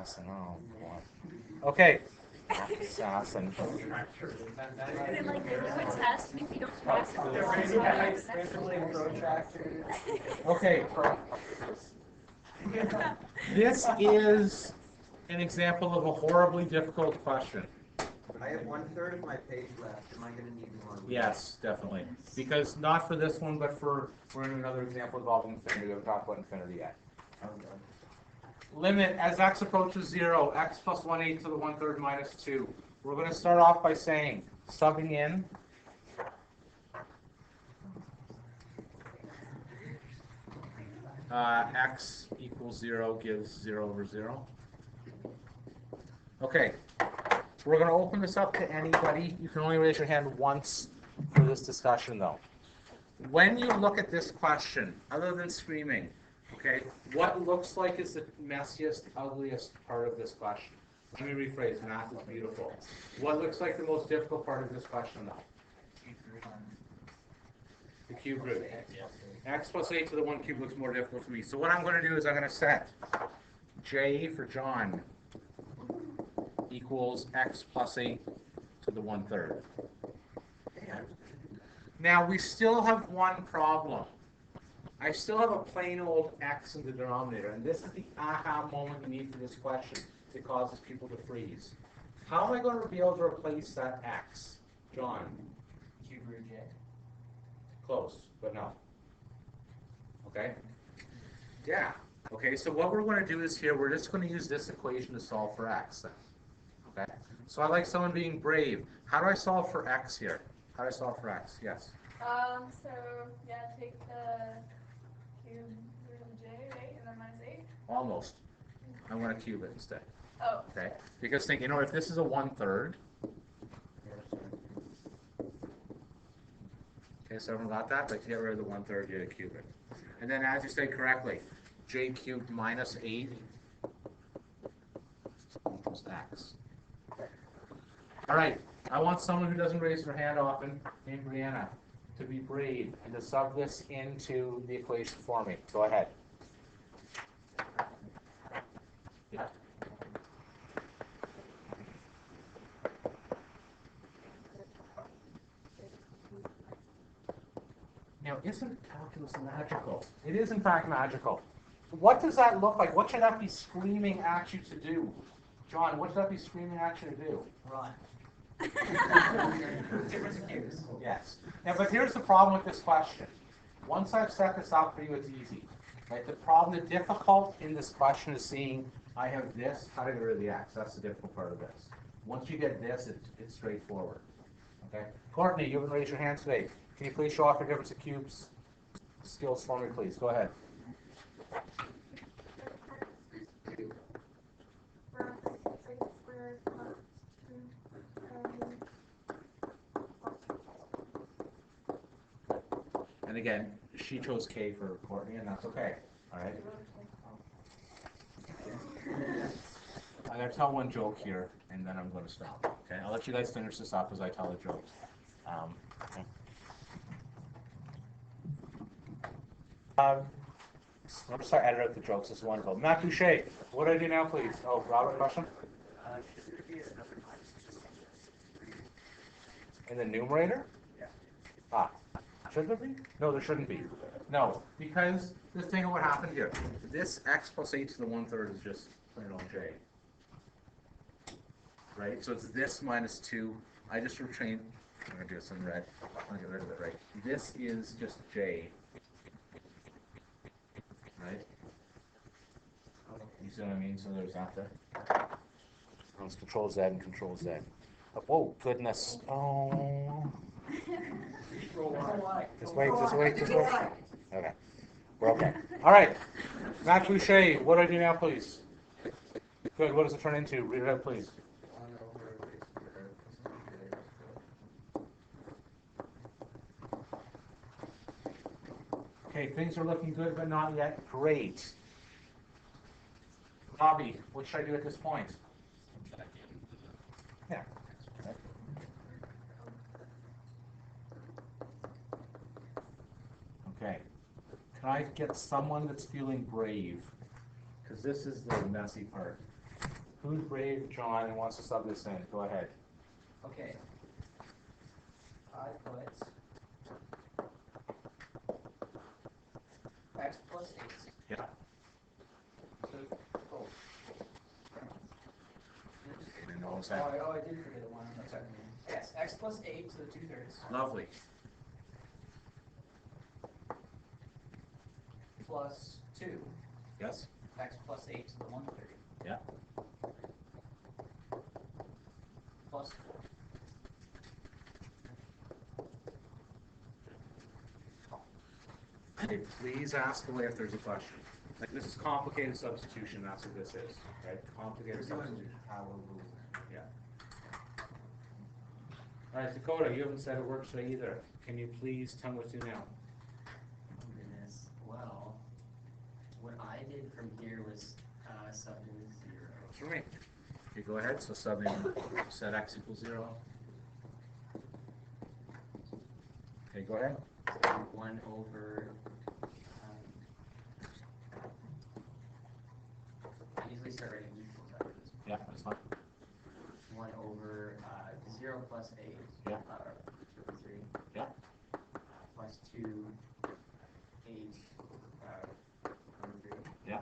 assassin. Oh boy. Okay. Assassin. Is it like they do a test and if you don't pass it, they're going to Okay. This is an example of a horribly difficult question. I have 1/3 of my page left. Am I going to need more? Yes, definitely. Because not for this one, but we're in another example involving infinity. We haven't talked about infinity yet. Limit as x approaches 0, x plus 1/8 to the 1/3 minus 2. We're going to start off by saying, subbing in, x equals 0 gives 0 over 0. Okay, we're going to open this up to anybody. You can only raise your hand once for this discussion, though. When you look at this question, other than screaming, okay, what looks like is the messiest, ugliest part of this question? Let me rephrase, math is beautiful. What looks like the most difficult part of this question, though? The cube root. X plus 8 to the 1 cube looks more difficult to me. So what I'm going to do is I'm going to set J for John equals x plus 8 to the 1/3. Now we still have one problem. I still have a plain old x in the denominator, and this is the aha moment you need for this question. It causes people to freeze. How am I going to be able to replace that x? John? Cube root j. Close, but no. Okay? Yeah. Okay, so what we're going to do is here, we're just going to use this equation to solve for x then. Okay? So I like someone being brave. How do I solve for x here? How do I solve for x? Yes? So, yeah, take the cube root of j, right, and then minus 8? Almost. I want to cube it instead. Oh. Okay? Because think, if this is a 1/3, okay, so everyone got that? Like, to get rid of the 1/3, you had to cube it. And then, as you said correctly, j cubed minus 8 equals x. All right. I want someone who doesn't raise their hand often, named Brianna, to be brave and to sub this into the equation for me. Go ahead. Yeah. Now, isn't calculus magical? It is, in fact, magical. What does that look like? What should that be screaming at you to do? John, what should that be screaming at you to do? Run. Different cubes. Yes. Now, but here's the problem with this question. Once I've set this up for you, it's easy. Right? The difficult in this question is seeing I have this, how to get rid of the x. That's the difficult part of this. Once you get this, it's straightforward. Okay? Courtney, you haven't raised your hand today. Can you please show off your difference of cubes skills for me, please? Go ahead. And again, she chose K for Courtney, and that's okay. All right? I'm going to tell one joke here, and then I'm going to stop. Okay? I'll let you guys finish this up as I tell the jokes. Okay. I'm going to start editing out the jokes. This is wonderful. Matt Boucher, what do I do now, please? Oh, Robert, question? In the numerator? Yeah. Ah. Should there be? No, there shouldn't be. No, because just think of what happened here. This x plus 8 to the 1/3 is just plain old j. Right? So it's this minus 2. I just retrained. I'm going to do this in red. I'm going to get rid of it, right? This is just j. Right? You see what I mean? So there's that there. It's Control Z and Control Z. Oh, goodness. Oh. Just wait. Okay. We're okay. All right. Matt Boucher, what do I do now, please? Good. What does it turn into? Read it out, please. Okay, things are looking good, but not yet. Great. Bobby, what should I do at this point? Yeah. Okay. Can I get someone that's feeling brave? Because this is the messy part. Who's brave, John, and wants to sub this in? Go ahead. Okay. I put x plus 8. Yeah. So, oh. And all Oh, that. I did forget the one on the second one. Yes, x plus 8 to the 2/3 Lovely. plus 2, Yes. x plus 8 to the 1/3 Yeah. plus 4. Okay, please ask away if there's a question. Like, this is complicated substitution, that's what this is, right? Complicated substitution. Yeah. All right, Dakota, you haven't said a word today either. Can you please tell me what to do now? Oh goodness. Well, what I did from here was sub in 0. For me. Okay, go ahead. So sub in, set x equals 0. Okay, go ahead. So 1 over. I usually start writing equals after this. Yeah, that's fine. 1 over 0 plus 8. Yeah. 3. Yeah. Plus 2, 8, 3. Yeah.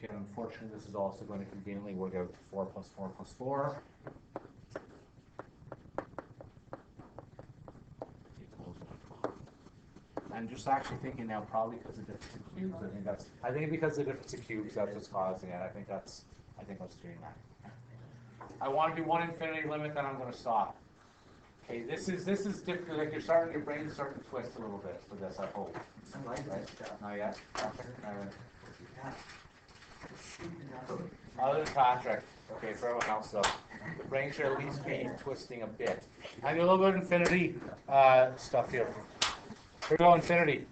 Okay, unfortunately, this is also going to conveniently work out to 4 plus 4 plus 4. I'm just actually thinking now, probably because of difference in cubes. I think because of difference in cubes, that's what's causing it. I think what's doing that. I want to do one infinity limit, then I'm going to stop. Okay, this is difficult. Like your brain's starting to twist a little bit for this. I hope. Right? Not yet. Other than Patrick. Okay, for everyone else though, the brain should at least be twisting a bit. I do a little bit of infinity stuff here. Here we go, infinity.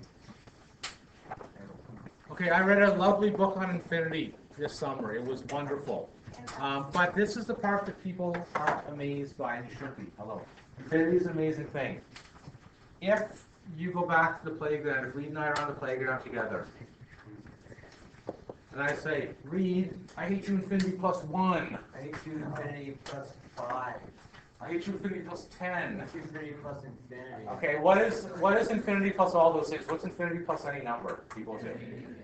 Okay, I read a lovely book on infinity this summer. It was wonderful. But this is the part that people are amazed by, and you should be. Hello. Infinity is an amazing thing. If you go back to the playground, if Reed and I are on the playground together, and I say, Reed, I hate you infinity plus 1. I hate you infinity plus 5. I hate you infinity plus 10. I hate you infinity plus infinity. Okay, what is infinity plus all those things? What's infinity plus any number people do?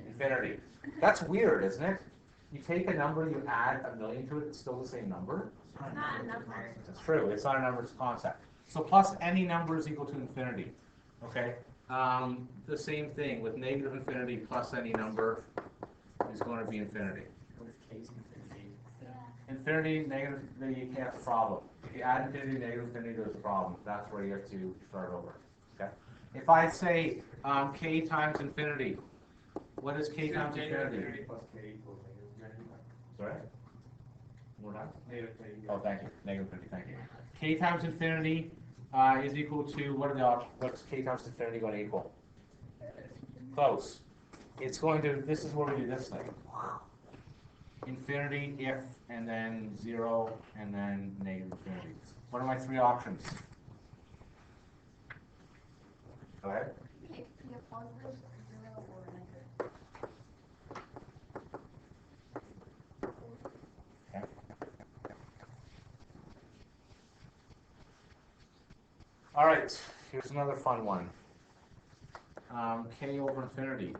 Infinity. That's weird, isn't it? You take a number, you add a million to it, it's still the same number. Not a number. It's true. It's not a number, it's a concept. So plus any number is equal to infinity. Okay? The same thing with negative infinity plus any number is going to be infinity. What if k is infinity? Infinity, negative infinity, you can't have a problem. If you add infinity, negative infinity, there's a problem. That's where you have to start over. Okay? If I say k times infinity, what is k times infinity? Plus k equals negative infinity. Sorry? More time? Negative infinity. Oh, thank you. Negative infinity, thank you. K times infinity is equal to, what are the options? What's k times infinity going to equal? Close. It's going to, this is where we do this thing. Infinity, if, and then 0, and then negative infinity. What are my 3 options? Go ahead. If you have positive, 0, or negative. Okay. All right, here's another fun one. K over infinity.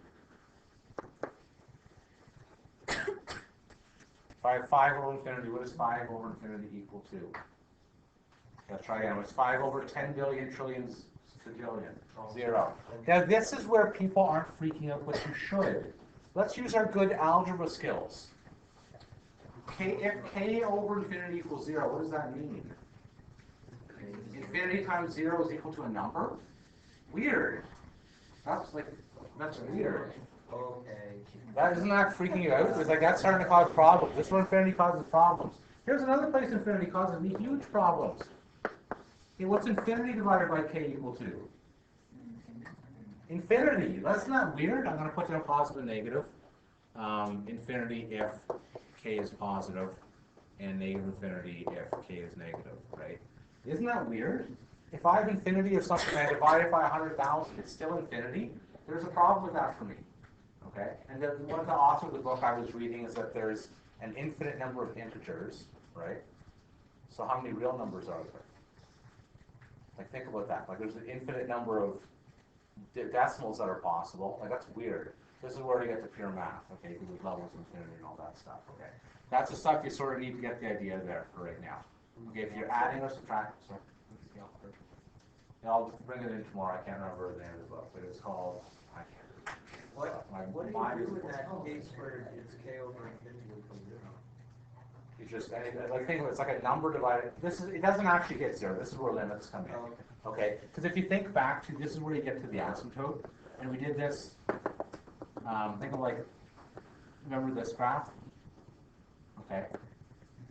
If I have 5 over infinity, what is 5 over infinity equal to? Let's try again. It's 5 over 10 billion trillions quadrillion. 0. Now this is where people aren't freaking out, but you should. Let's use our good algebra skills. If k over infinity equals 0, what does that mean? Infinity times 0 is equal to a number? Weird. That's weird. Okay. Isn't that freaking you out? It's like that's starting to cause problems. This is where infinity causes problems. Here's another place infinity causes me huge problems. Okay, what's infinity divided by k equal to? Infinity. That's not weird. I'm going to put down positive and negative. Infinity if k is positive, and negative infinity if k is negative, right? Isn't that weird? If I have infinity of something and I divide it by 100,000, it's still infinity. There's a problem with that for me. Okay, and then one of the author of the book I was reading is that there's an infinite number of integers, right? So how many real numbers are there? Like think about that. Like there's an infinite number of decimals that are possible. Like that's weird. This is where you get to pure math, okay, with levels of infinity and all that stuff, okay? That's the stuff you sort of need to get the idea there for right now. Okay, if you're adding or subtracting, sorry. Yeah, I'll bring it in tomorrow. I can't remember the name of the book, but it's called, I can't remember. What do you do with that case where it's k over infinity equals 0? You just, like think of it, it's like a number divided, it doesn't actually hit 0, this is where limits come in. Okay, because if you think back to, this is where you get to the asymptote, and we did this, think of like, remember this graph? Okay,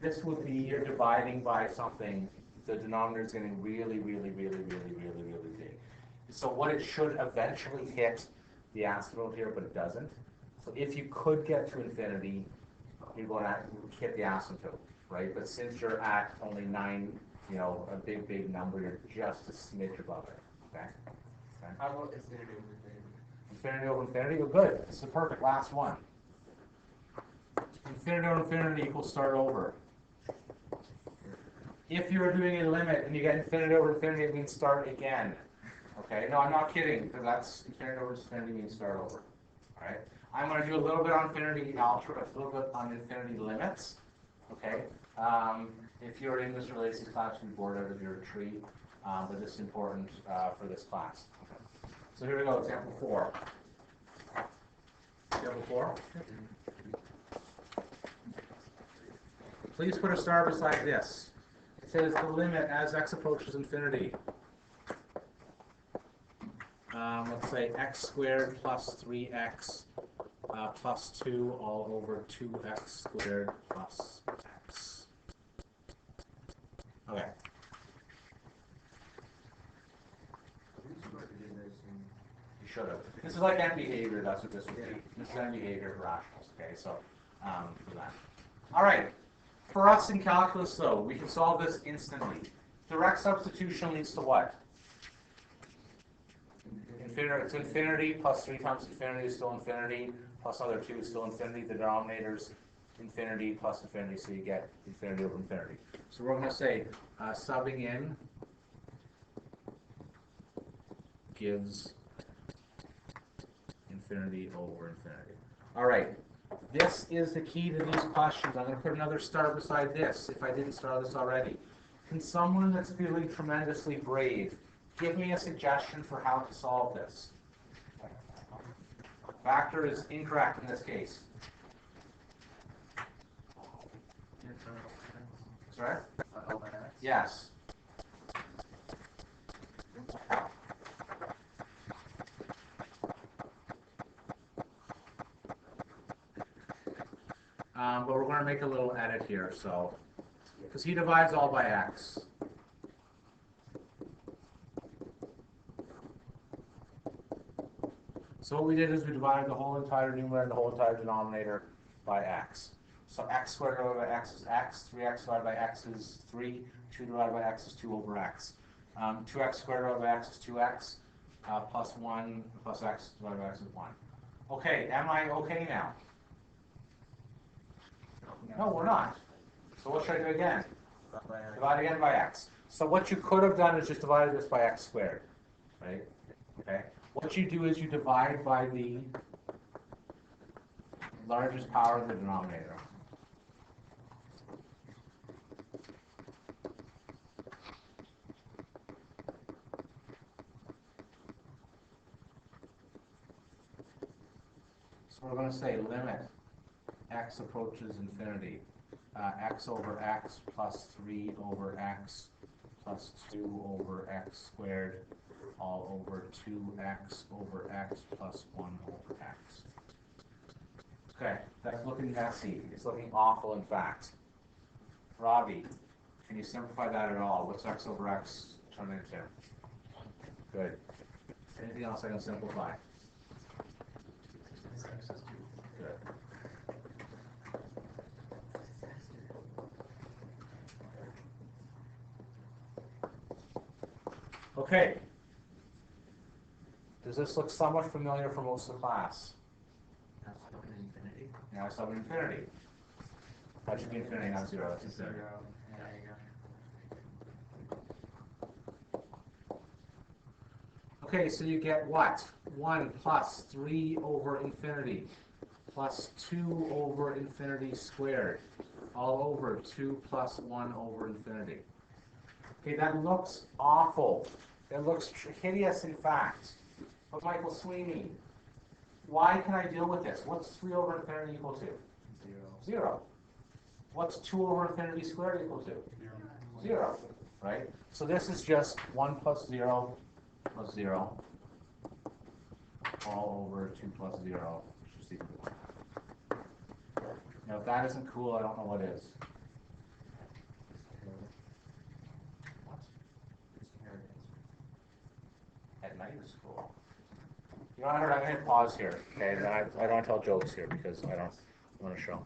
this would be you're dividing by something, the denominator is getting really, really, really, really, really, really big. So what it should eventually hit the asymptote here, but it doesn't. So if you could get to infinity, you're going to hit the asymptote, right? But since you're at only 9, you know, a big, big number, you're just a smidge above it, okay? How about infinity over infinity? Infinity over infinity, oh good, this is the perfect last one. Infinity over infinity equals start over. If you're doing a limit and you get infinity over infinity, it means start again. Okay, no, I'm not kidding, because that's infinity over infinity means start over. All right, I'm going to do a little bit on infinity algebra, a little bit on infinity limits. Okay, if you're in this relations class, you'll be bored out of your tree, but this is important for this class. Okay. So here we go, example 4. Example 4. Please put a star beside this. It says the limit as x approaches infinity. Let's say x squared plus 3x plus 2 all over 2x squared plus x. Okay. You should have. This is like end behavior, that's what this would be. This is end behavior for rationals, okay, so for that. All right. For us in calculus, though, we can solve this instantly. Direct substitution leads to what? Infinity. It's infinity plus 3 times infinity is still infinity, plus another 2 is still infinity. The denominator's infinity plus infinity, so you get infinity over infinity. So we're going to say subbing in gives infinity over infinity. All right. This is the key to these questions. I'm going to put another star beside this, if I didn't star this already. Can someone that's feeling tremendously brave give me a suggestion for how to solve this? Factor is incorrect in this case. Sorry? Yes. But we're going to make a little edit here, so, because he divides all by x. So what we did is we divided the whole entire numerator and the whole entire denominator by x. So x squared divided by x is x, 3x divided by x is 3, 2 divided by x is 2 over x. 2x squared divided by x is 2x, plus 1 plus x divided by x is 1. Okay, am I okay now? No, we're not. So what should I do again? Divide again by x. So what you could have done is just divided this by x squared, right? Okay. What you do is you divide by the largest power of the denominator. So we're going to say limit x approaches infinity. X over x plus 3 over x plus 2 over x squared all over 2x over x plus 1 over x. Okay, that's looking messy. It's looking awful, in fact. Robbie, can you simplify that at all? What's x over x turn into? Good. Anything else I can simplify? Good. Okay. Does this look somewhat familiar for most of the class? Now sub infinity. That should be infinity, not 0. That's infinity. Zero. There you go. Okay, so you get what? 1 plus 3 over infinity plus 2 over infinity squared all over 2 plus 1 over infinity. Okay, that looks awful. It looks hideous, in fact. But Michael Sweeney, why can I deal with this? What's 3 over infinity equal to? 0. What's 2 over infinity squared equal to? 0, right? So this is just 1 plus 0 plus 0 all over 2 plus 0, which is equal to 1. Now, if that isn't cool, I don't know what is. What? At night is cool. You know, I'm going to pause here, okay? I don't want to tell jokes here because I don't want to show.